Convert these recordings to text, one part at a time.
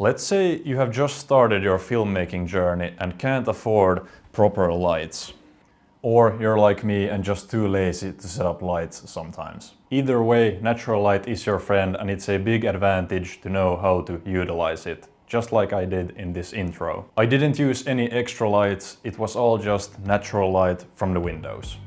Let's say you have just started your filmmaking journey and can't afford proper lights. Or you're like me and just too lazy to set up lights sometimes. Either way, natural light is your friend and it's a big advantage to know how to utilize it. Just like I did in this intro. I didn't use any extra lights, it was all just natural light from the windows.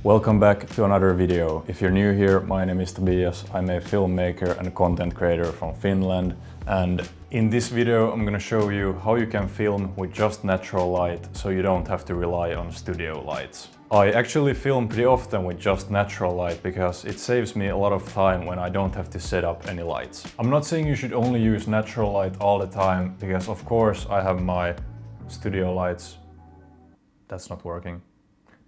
Welcome back to another video. If you're new here, my name is Tobias. I'm a filmmaker and content creator from Finland. And in this video, I'm gonna show you how you can film with just natural light so you don't have to rely on studio lights. I actually film pretty often with just natural light because it saves me a lot of time when I don't have to set up any lights. I'm not saying you should only use natural light all the time because of course I have my studio lights. That's not working.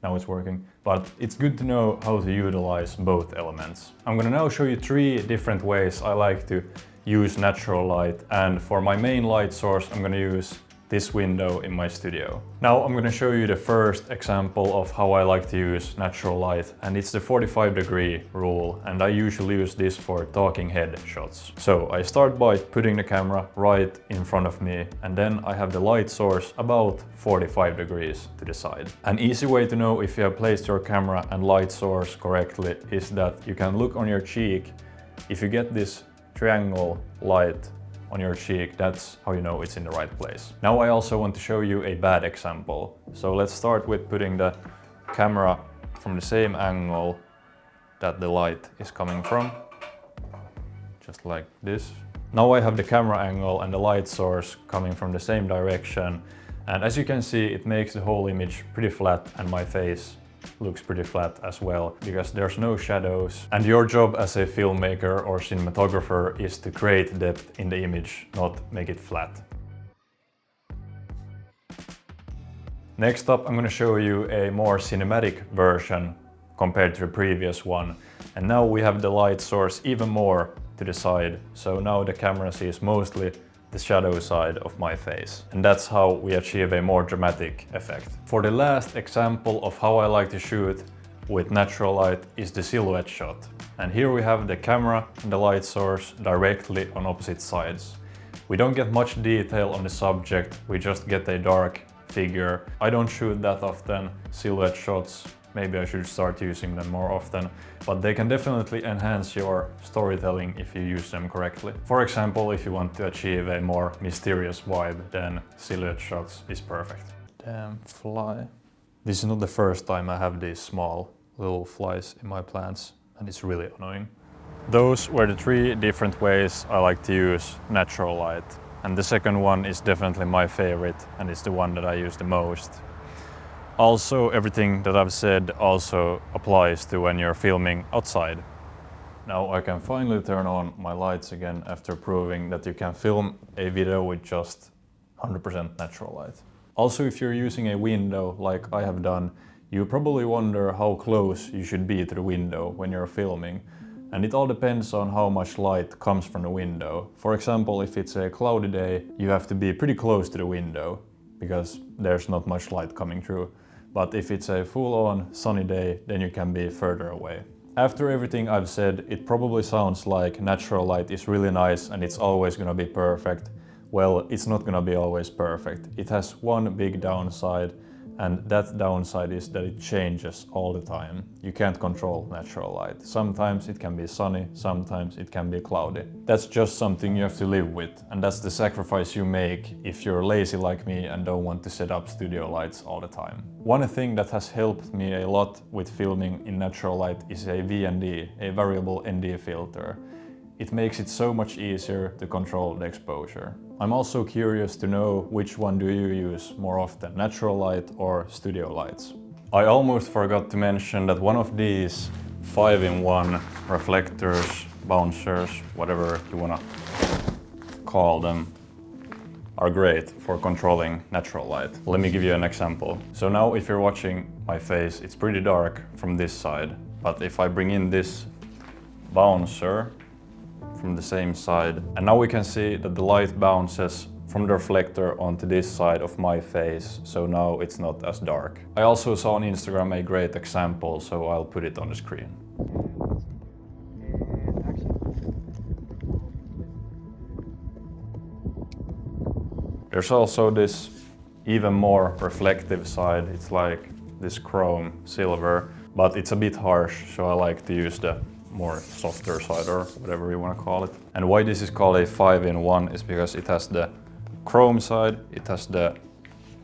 Now it's working, but it's good to know how to utilize both elements. I'm gonna now show you 3 different ways I like to use natural light, and for my main light source I'm gonna use this window in my studio. Now I'm gonna show you the first example of how I like to use natural light, and it's the 45-degree rule, and I usually use this for talking head shots. So I start by putting the camera right in front of me, and then I have the light source about 45 degrees to the side. An easy way to know if you have placed your camera and light source correctly is that you can look on your cheek. If you get this triangle light on your cheek, that's how you know it's in the right place. Now I also want to show you a bad example. So let's start with putting the camera from the same angle that the light is coming from. Just like this. Now I have the camera angle and the light source coming from the same direction. And as you can see, it makes the whole image pretty flat and my face looks pretty flat as well because there's no shadows, and your job as a filmmaker or cinematographer is to create depth in the image, not make it flat. Next up, I'm going to show you a more cinematic version compared to the previous one, and now we have the light source even more to the side, so now the camera sees mostly the shadow side of my face. And that's how we achieve a more dramatic effect. For the last example of how I like to shoot with natural light is the silhouette shot. And here we have the camera and the light source directly on opposite sides. We don't get much detail on the subject, we just get a dark figure. I don't shoot that often silhouette shots. Maybe I should start using them more often, but they can definitely enhance your storytelling if you use them correctly. For example, if you want to achieve a more mysterious vibe, then silhouette shots is perfect. Damn fly. This is not the first time I have these small little flies in my plants, and it's really annoying. Those were the 3 different ways I like to use natural light. And the second one is definitely my favorite, and it's the one that I use the most. Also, everything that I've said also applies to when you're filming outside. Now I can finally turn on my lights again after proving that you can film a video with just 100% natural light. Also, if you're using a window like I have done, you probably wonder how close you should be to the window when you're filming. And it all depends on how much light comes from the window. For example, if it's a cloudy day, you have to be pretty close to the window because there's not much light coming through. But if it's a full-on sunny day, then you can be further away. After everything I've said, it probably sounds like natural light is really nice and it's always gonna be perfect. Well, it's not gonna be always perfect. It has one big downside, and that downside is that it changes all the time. You can't control natural light. Sometimes it can be sunny, sometimes it can be cloudy. That's just something you have to live with, and that's the sacrifice you make if you're lazy like me and don't want to set up studio lights all the time. One thing that has helped me a lot with filming in natural light is a VND, a variable ND filter. It makes it so much easier to control the exposure. I'm also curious to know which one do you use more often, natural light or studio lights. I almost forgot to mention that one of these 5-in-1 reflectors, bouncers, whatever you wanna call them, are great for controlling natural light. Let me give you an example. So now if you're watching my face, it's pretty dark from this side, but if I bring in this bouncer from the same side, and now we can see that the light bounces from the reflector onto this side of my face, so now it's not as dark. I also saw on Instagram a great example, so I'll put it on the screen. There's also this even more reflective side. It's like this chrome silver, but it's a bit harsh, so I like to use the more softer side, or whatever you want to call it. And why this is called a 5-in-1 is because it has the chrome side, it has the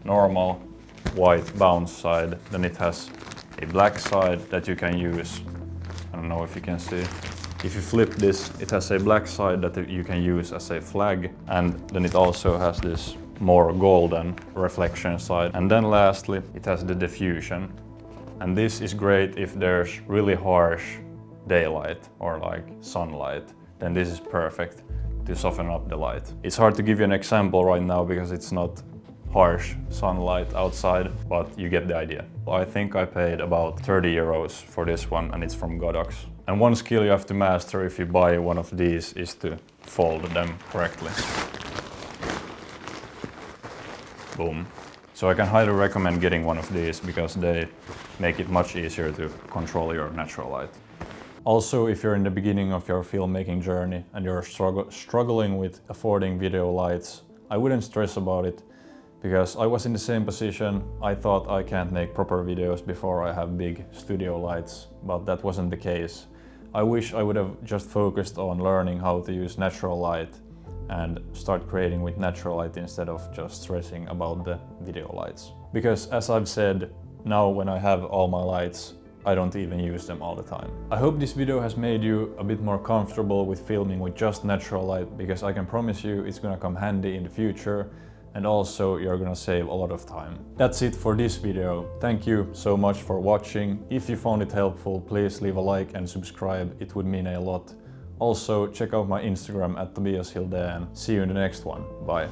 normal white bounce side, then it has a black side that you can use. I don't know if you can see. If you flip this, it has a black side that you can use as a flag, and then it also has this more golden reflection side. And then lastly, it has the diffusion. And this is great if there's really harsh daylight or like sunlight, then this is perfect to soften up the light. It's hard to give you an example right now because it's not harsh sunlight outside, but you get the idea. I think I paid about 30 euros for this one, and it's from Godox. And one skill you have to master if you buy one of these is to fold them correctly. Boom. So I can highly recommend getting one of these because they make it much easier to control your natural light. Also, if you're in the beginning of your filmmaking journey and you're struggling with affording video lights, I wouldn't stress about it, because I was in the same position. I thought I can't make proper videos before I have big studio lights, but that wasn't the case. I wish I would have just focused on learning how to use natural light and start creating with natural light instead of just stressing about the video lights. Because as I've said, now when I have all my lights, I don't even use them all the time. I hope this video has made you a bit more comfortable with filming with just natural light, because I can promise you it's gonna come handy in the future, and also you're gonna save a lot of time. That's it for this video. Thank you so much for watching. If you found it helpful, please leave a like and subscribe. It would mean a lot. Also, check out my Instagram at Tobias Hildén. See you in the next one. Bye.